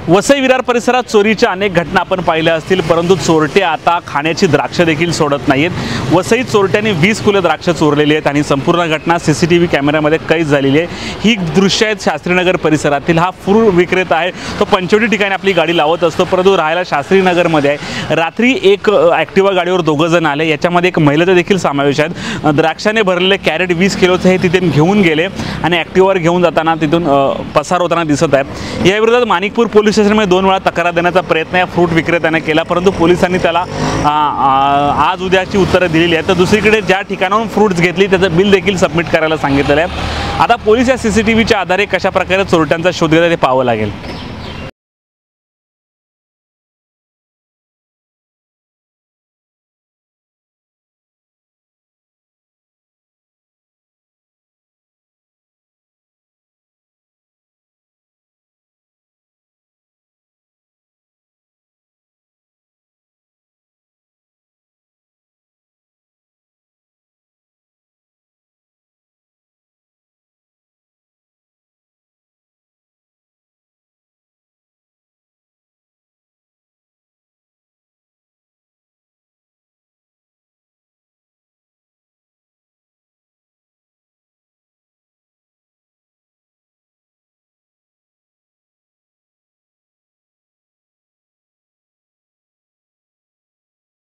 वसई विरार परिसरात चोरीच्या अनेक घटना आपण पाहिल्या असतील, परंतु चोरटे आता खाण्याची द्राक्ष देखील सोडत नाहीत। वसईत चोरट्यांनी 20 किलो द्राक्ष चोरलेली आहेत आणि संपूर्ण घटना सीसीटीव्ही कॅमेऱ्यामध्ये कैद झालेली आहे। ही दृश्य आहेत शास्त्रीनगर परिसरातील। हा फ्रूट विक्रेता आहे, तो पंचवटी ठिकाणी आपली गाडी लावत असतो, परंतु राहायला शास्त्रीनगरमध्ये आहे। रात्री एक ॲक्टिवा गाडीवर दोघं जण आले, याच्यामध्ये एक महिलेचा देखील समावेश आहे। द्राक्षाने भरलेले कॅरेट 20 किलोचे हे तिथून घेऊन गेले आणि ॲक्टिवावर घेऊन जाताना तिथून पसार होताना दिसत आहे। याविरोधात माणिकपूर पोलीस स्टेशनमध्ये 2 वेळा तक्रार देण्याचा प्रयत्न या फ्रूट विक्रेत्याने केला, परंतु पोलिसांनी त्याला आज उद्याची उत्तरं दिलेली आहेत। तर दुसरीकडे ज्या ठिकाणाहून फ्रूट्स घेतली त्याचं बिल देखील सबमिट करायला सांगितलेलं आहे। आता पोलीस या सीसीटीव्हीच्या आधारे कशा प्रकारे चोरट्यांचा शोध घेतात ते पाहावं लागेल।